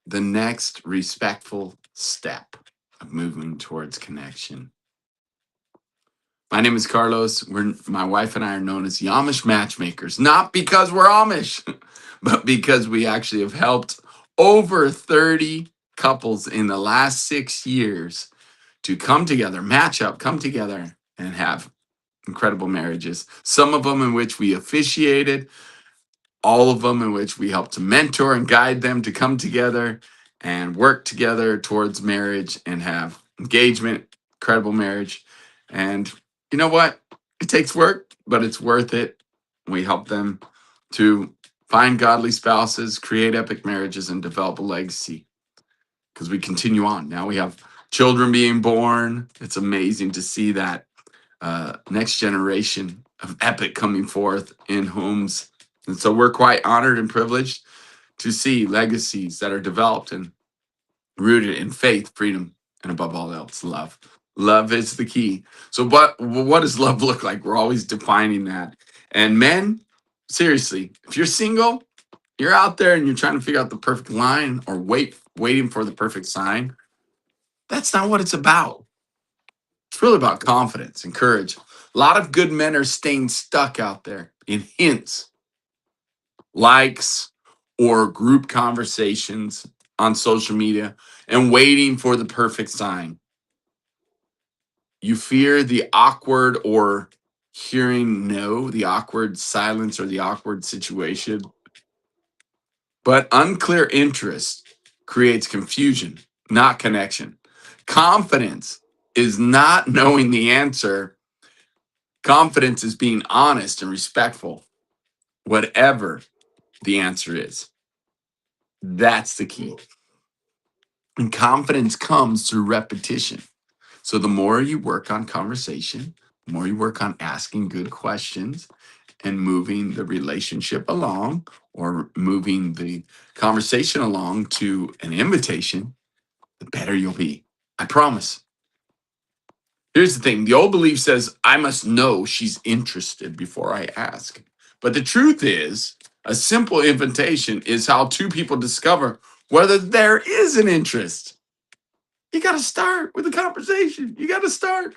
the next respectful step of moving towards connection. My name is Carlos. My wife and I are known as the Amish Matchmakers, not because we're Amish, but because we actually have helped over 30 couples in the last 6 years to come together, match up, come together, and have incredible marriages. Some of them in which we officiated, all of them in which we help to mentor and guide them to come together and work together towards marriage and have engagement, incredible marriage. And you know what? It takes work, but it's worth it. We help them to find godly spouses, create epic marriages, and develop a legacy because we continue on. Now we have children being born. It's amazing to see that next generation of epic coming forth in homes. And so we're quite honored and privileged to see legacies that are developed and rooted in faith, freedom, and above all else, love. Love is the key. So what does love look like? We're always defining that. And men, seriously, if you're single, you're out there and you're trying to figure out the perfect line or waiting for the perfect sign. That's not what it's about. It's really about confidence and courage. A lot of good men are staying stuck out there in hints, likes, or group conversations on social media and waiting for the perfect sign. You fear the awkward or hearing no, the awkward silence or the awkward situation. But unclear interest creates confusion, not connection. Confidence is not knowing the answer. Confidence is being honest and respectful, whatever the answer is. That's the key. And confidence comes through repetition. So the more you work on conversation, the more you work on asking good questions and moving the relationship along or moving the conversation along to an invitation, the better you'll be. I promise. Here's the thing. The old belief says, I must know she's interested before I ask. But the truth is, a simple invitation is how two people discover whether there is an interest. You got to start with a conversation. You got to start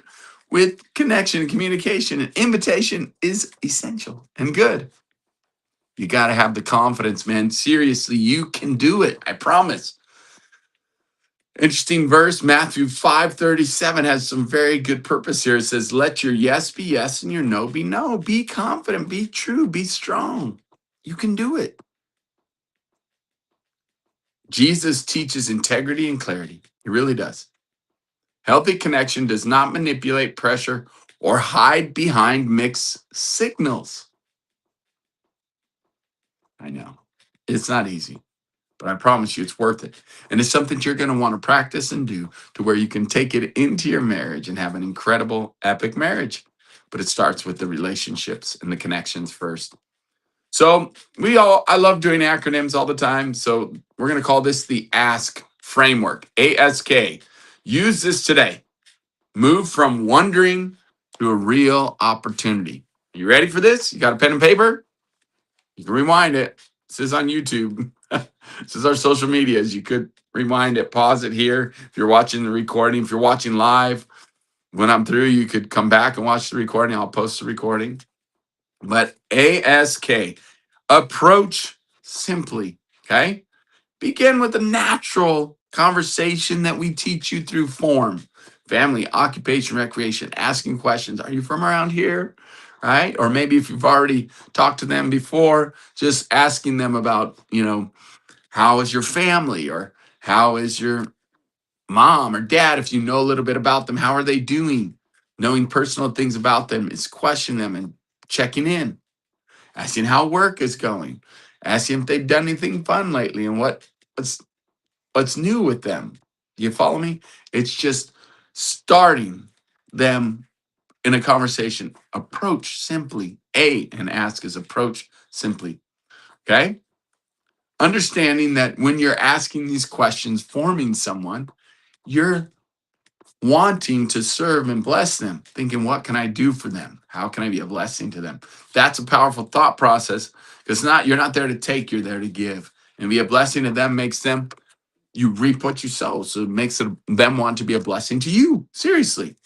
with connection and communication. An invitation is essential and good. You got to have the confidence, man. Seriously, you can do it. I promise. Interesting verse, Matthew 5:37 has some very good purpose here. It says, let your yes be yes and your no be no. Be confident, be true, be strong. You can do it. Jesus teaches integrity and clarity. He really does. Healthy connection does not manipulate, pressure, or hide behind mixed signals. I know. It's not easy, but I promise you it's worth it. And it's something you're going to want to practice and do to where you can take it into your marriage and have an incredible, epic marriage. But it starts with the relationships and the connections first. So I love doing acronyms all the time. So we're going to call this the A.S.K framework, A.S.K. Use this today. Move from wondering to a real opportunity. You ready for this? You got a pen and paper? You can rewind it. This is on YouTube. This is our social medias. You could rewind it, pause it here. If you're watching the recording, if you're watching live, when I'm through, you could come back and watch the recording. I'll post the recording. But A.S.K. Approach simply. Okay. Begin with a natural conversation that we teach you through F.O.R.M. Family, occupation, recreation, asking questions. Are you from around here? Right? Or maybe if you've already talked to them before, just asking them about, how is your family? Or how is your mom or dad? If you know a little bit about them, how are they doing? Knowing personal things about them is questioning them and checking in, asking how work is going, asking if they've done anything fun lately and what's new with them. Do you follow me? It's just starting them in a conversation. Approach simply. And ask is approach simply. Okay? Understanding that when you're asking these questions, forming someone, you're wanting to serve and bless them, thinking, what can I do for them? How can I be a blessing to them? That's a powerful thought process because you're not there to take, you're there to give. And be a blessing to them makes them you reap what you sow. So it makes them want to be a blessing to you. Seriously.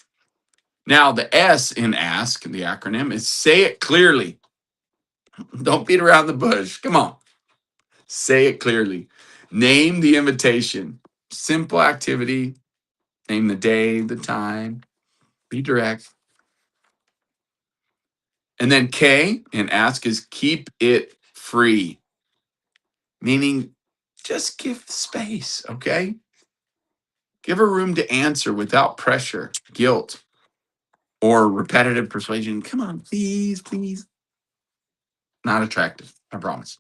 Now, the S in ask, the acronym, is say it clearly. Don't beat around the bush. Come on. Say it clearly. Name the invitation. Simple activity. Name the day, the time. Be direct. And then K in ask is keep it free, meaning just give space, okay? Give her room to answer without pressure, guilt, or repetitive persuasion. Come on, please, please. Not attractive, I promise.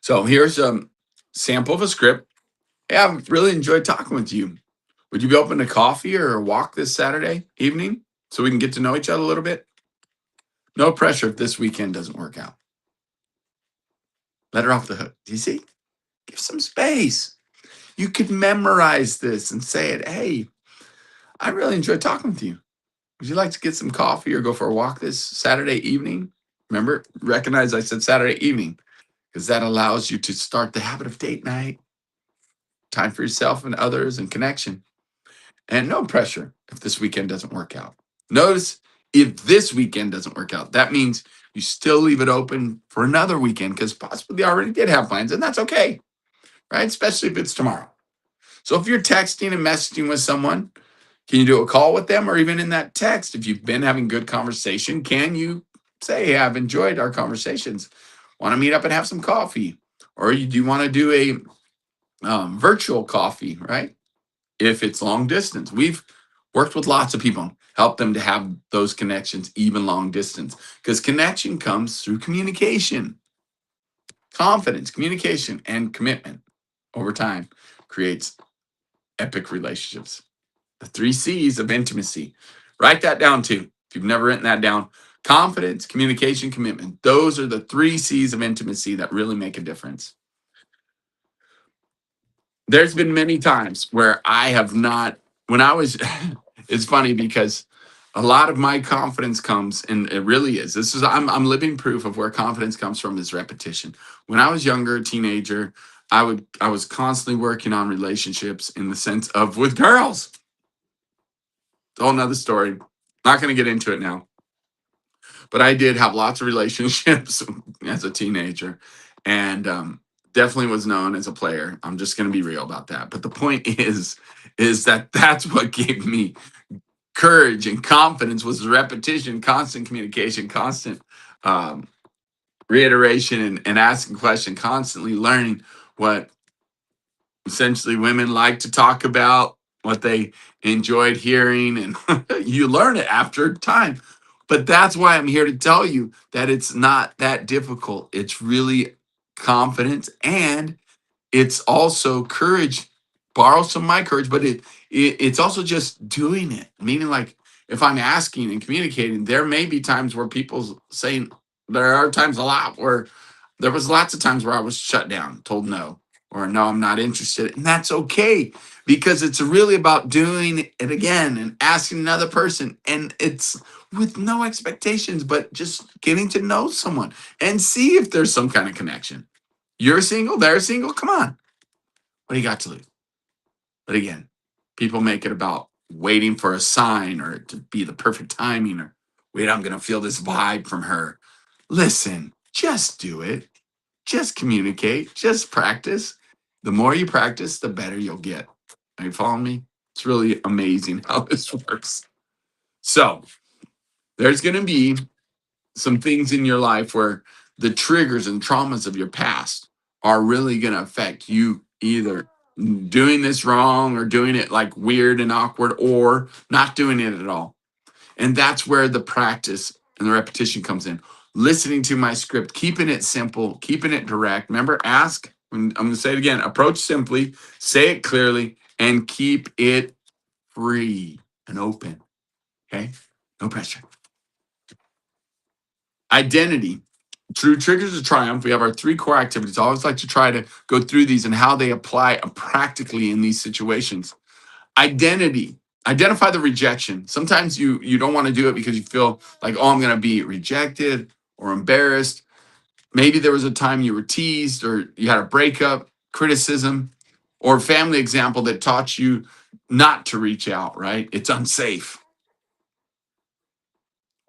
So here's a sample of a script. Hey, I've really enjoyed talking with you. Would you be open to coffee or a walk this Saturday evening so we can get to know each other a little bit? No pressure if this weekend doesn't work out. Let her off the hook. Do you see? Give some space. You could memorize this and say it. Hey, I really enjoyed talking with you. Would you like to get some coffee or go for a walk this Saturday evening? Remember, recognize I said Saturday evening because that allows you to start the habit of date night, time for yourself and others and connection. And no pressure if this weekend doesn't work out. Notice if this weekend doesn't work out, that means you still leave it open for another weekend because possibly they already did have plans, and that's okay, right? Especially if it's tomorrow. So if you're texting and messaging with someone, can you do a call with them? Or even in that text, if you've been having good conversation, can you say, hey, I've enjoyed our conversations. Want to meet up and have some coffee? Or do you want to do a virtual coffee, right? If it's long distance. We've worked with lots of people, help them to have those connections, even long distance, because connection comes through communication, confidence, communication, and commitment over time creates epic relationships. The 3 C's of intimacy. Write that down too. If you've never written that down, confidence, communication, commitment. Those are the 3 C's of intimacy that really make a difference. There's been many times where I have not, when I was, it's funny because a lot of my confidence comes, and it really is. I'm living proof of where confidence comes from is repetition. When I was younger, a teenager, I was constantly working on relationships in the sense of with girls. It's a whole nother story. Not going to get into it now. But I did have lots of relationships as a teenager, and definitely was known as a player. I'm just going to be real about that. But the point is that that's what gave me courage and confidence was repetition, constant communication, constant reiteration, and asking questions, constantly learning what essentially women like to talk about, what they enjoyed hearing, and you learn it after time. But that's why I'm here to tell you that it's not that difficult. It's really confidence, and it's also courage. Borrow some of my courage, but it's also just doing it. Meaning, like if I'm asking and communicating, there may be times where people saying there are times a lot where there was lots of times where I was shut down, told no, or no, I'm not interested. And that's okay because it's really about doing it again and asking another person. And it's with no expectations, but just getting to know someone and see if there's some kind of connection. You're single, they're single. Come on. What do you got to lose? But again, people make it about waiting for a sign or to be the perfect timing or wait, I'm going to feel this vibe from her. Listen, just do it. Just communicate, just practice. The more you practice, the better you'll get. Are you following me? It's really amazing how this works. So, there's going to be some things in your life where the triggers and traumas of your past are really going to affect you either doing this wrong or doing it like weird and awkward or not doing it at all. And that's where the practice and the repetition comes in. Listening to my script, keeping it simple, keeping it direct. Remember, ask, I'm going to say it again, approach simply, say it clearly, and keep it free and open. Okay? No pressure. Identity. Through Triggers of Triumph, we have our 3 core activities. I always like to try to go through these and how they apply practically in these situations. Identity. Identify the rejection. Sometimes you don't want to do it because you feel like, oh, I'm going to be rejected or embarrassed. Maybe there was a time you were teased or you had a breakup, criticism, or a family example that taught you not to reach out, right? It's unsafe.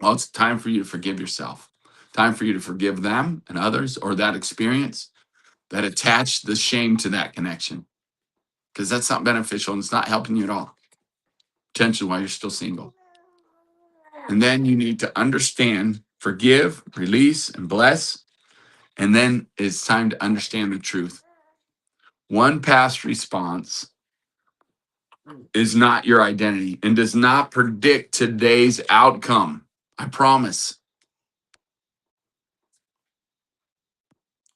Well, it's time for you to forgive yourself. Time for you to forgive them and others or that experience that attached the shame to that connection, because that's not beneficial and it's not helping you at all. Potentially while you're still single. And then you need to understand, forgive, release, and bless. And then it's time to understand the truth. One past response is not your identity and does not predict today's outcome. I promise.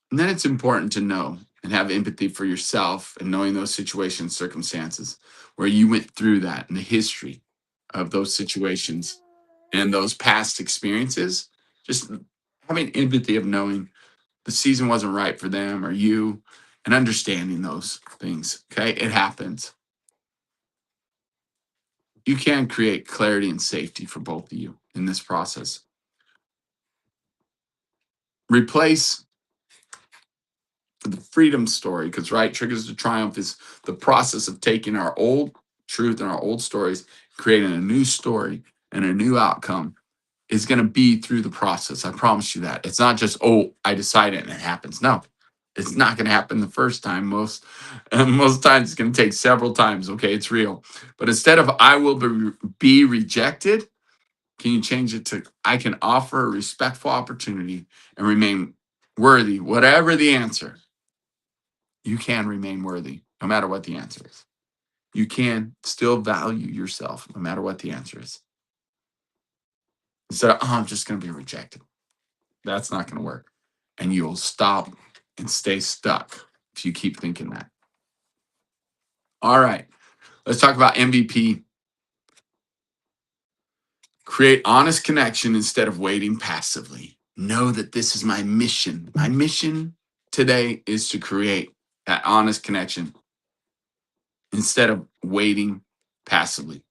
And then it's important to know and have empathy for yourself and knowing those situations, circumstances where you went through that and the history of those situations and those past experiences. Just having empathy of knowing the season wasn't right for them or you and understanding those things. Okay. It happens. You can create clarity and safety for both of you in this process. Replace the freedom story, because right, triggers to triumph is the process of taking our old truth and our old stories, creating a new story and a new outcome is going to be through the process. I promise you that. It's not just, oh, I decided and it happens. No, it's not going to happen the first time. Most times it's going to take several times. Okay, it's real. But instead of I will be rejected, can you change it to I can offer a respectful opportunity and remain worthy, whatever the answer? You can remain worthy no matter what the answer is. You can still value yourself no matter what the answer is. Instead of, oh, I'm just going to be rejected. That's not going to work. And you'll stop and stay stuck if you keep thinking that. All right. Let's talk about MVP. Create honest connection instead of waiting passively. Know that this is my mission. My mission today is to create that honest connection instead of waiting passively.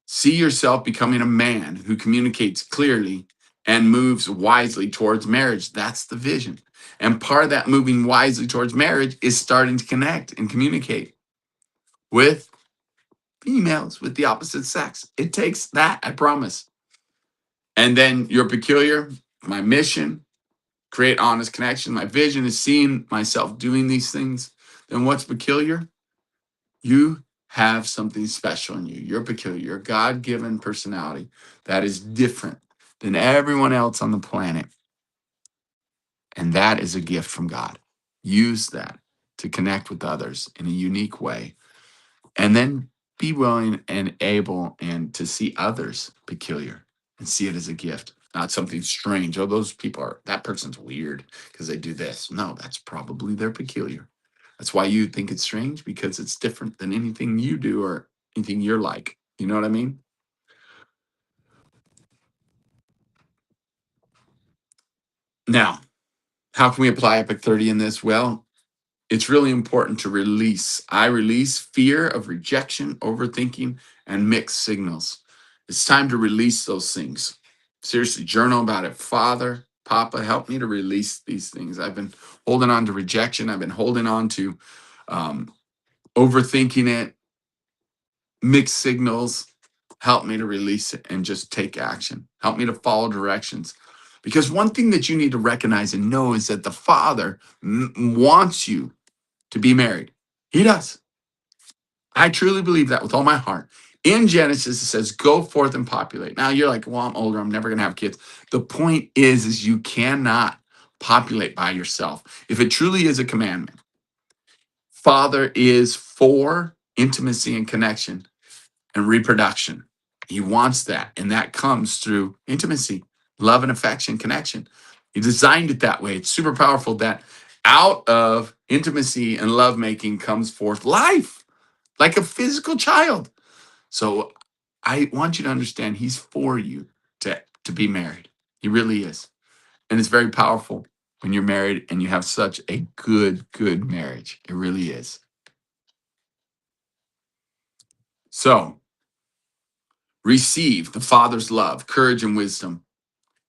See yourself becoming a man who communicates clearly and moves wisely towards marriage. That's the vision. And part of that moving wisely towards marriage is starting to connect and communicate with females, with the opposite sex. It takes that, I promise. And then you're peculiar. My mission, create honest connection. My vision is seeing myself doing these things. Then what's peculiar? You have something special in you. You're peculiar. You're a God-given personality that is different than everyone else on the planet. And that is a gift from God. Use that to connect with others in a unique way. And then be willing and able and to see others peculiar and see it as a gift, not something strange. Oh, those people are, that person's weird because they do this. No, that's probably they're peculiar. That's why you think it's strange, because it's different than anything you do or anything you're like. You know what I mean? Now, how can we apply Epic 30 in this? Well, it's really important to release. I release fear of rejection, overthinking, and mixed signals. It's time to release those things. Seriously, journal about it. Father, Papa, help me to release these things. I've been holding on to rejection. I've been holding on to overthinking it, mixed signals. Help me to release it and just take action. Help me to follow directions. Because one thing that you need to recognize and know is that the Father wants you to be married. He does. I truly believe that with all my heart. In Genesis, it says, go forth and populate. Now you're like, well, I'm older. I'm never going to have kids. The point is you cannot populate by yourself. If it truly is a commandment, Father is for intimacy and connection and reproduction. He wants that. And that comes through intimacy, love and affection, connection. He designed it that way. It's super powerful that out of intimacy and lovemaking comes forth life, like a physical child. So I want you to understand he's for you to be married. He really is. And it's very powerful when you're married and you have such a good marriage. It really is. So receive the Father's love, courage, and wisdom.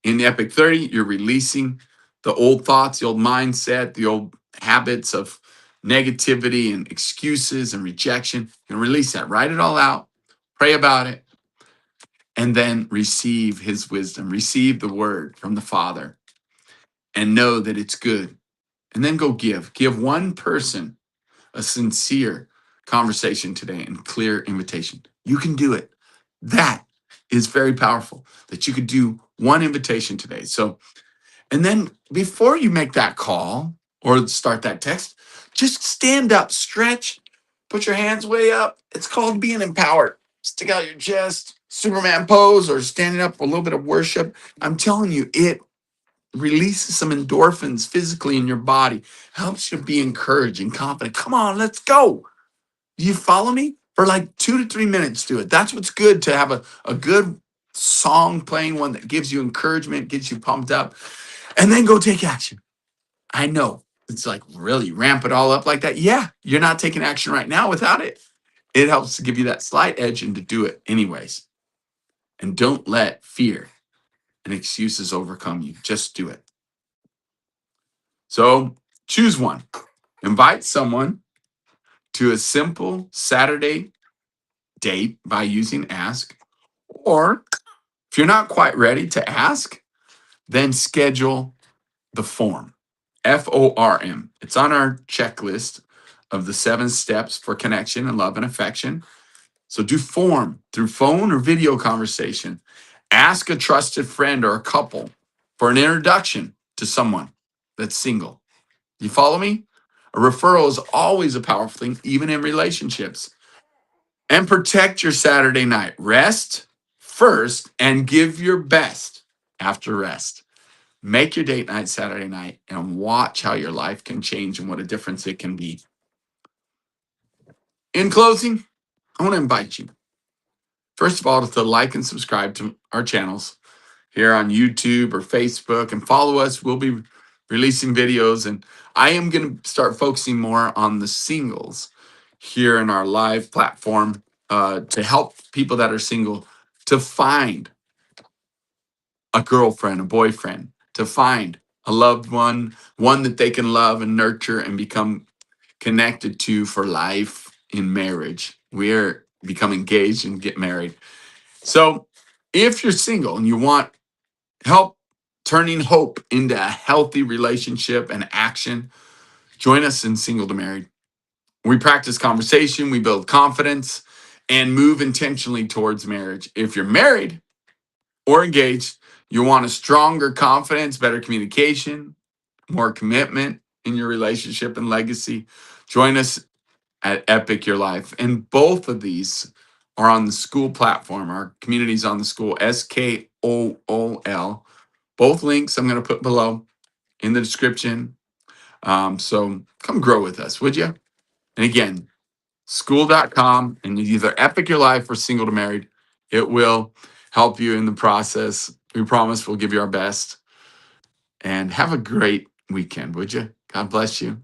In the Epic 30, you're releasing the old thoughts, the old mindset, the old habits of negativity and excuses and rejection. And release that. Write it all out. Pray about it. And then receive his wisdom. Receive the word from the Father. And know that it's good. And then go give. Give one person a sincere conversation today and clear invitation. You can do it. That is very powerful that you could do one invitation today. So, and then before you make that call or start that text, just stand up, stretch, put your hands way up. It's called being empowered. Stick out your chest, Superman pose, or standing up for a little bit of worship. I'm telling you, it releases some endorphins physically in your body, helps you be encouraged and confident. Come on, let's go. You follow me? For like 2 to 3 minutes, do it. That's what's good, to have a good song playing, one that gives you encouragement, gets you pumped up, and then go take action. I know it's like, really ramp it all up like that. Yeah, you're not taking action right now without it. It helps to give you that slight edge and to do it anyways. And don't let fear and excuses overcome you. Just do it. So choose one. Invite someone to a simple Saturday date by using Ask. Or if you're not quite ready to ask, then schedule the F.O.R.M. F-O-R-M. It's on our checklist of the 7 steps for connection and love and affection. So do F.O.R.M. through phone or video conversation. Ask a trusted friend or a couple for an introduction to someone that's single. You follow me? A referral is always a powerful thing, even in relationships. And protect your Saturday night. Rest first and give your best after rest. Make your date night Saturday night and watch how your life can change and what a difference it can be. In closing, I want to invite you, first of all, to like and subscribe to our channels here on YouTube or Facebook and follow us. We'll be releasing videos, and I am going to start focusing more on the singles here in our live platform to help people that are single to find a girlfriend, a boyfriend, to find a loved one that they can love and nurture and become connected to for life in marriage. We're become engaged and get married. So if you're single and you want help turning hope into a healthy relationship and action, join us in Single to Married. We practice conversation, we build confidence, and move intentionally towards marriage. If you're married or engaged, you want a stronger confidence, better communication, more commitment in your relationship and legacy, join us at Epic Your Life. And both of these are on the school platform. Our community's on the school, SKOOL. Both links I'm going to put below in the description. So come grow with us, would you? And again, school.com, and either Epic Your Life or Single to Married. It will help you in the process. We promise we'll give you our best. And have a great weekend, would you? God bless you.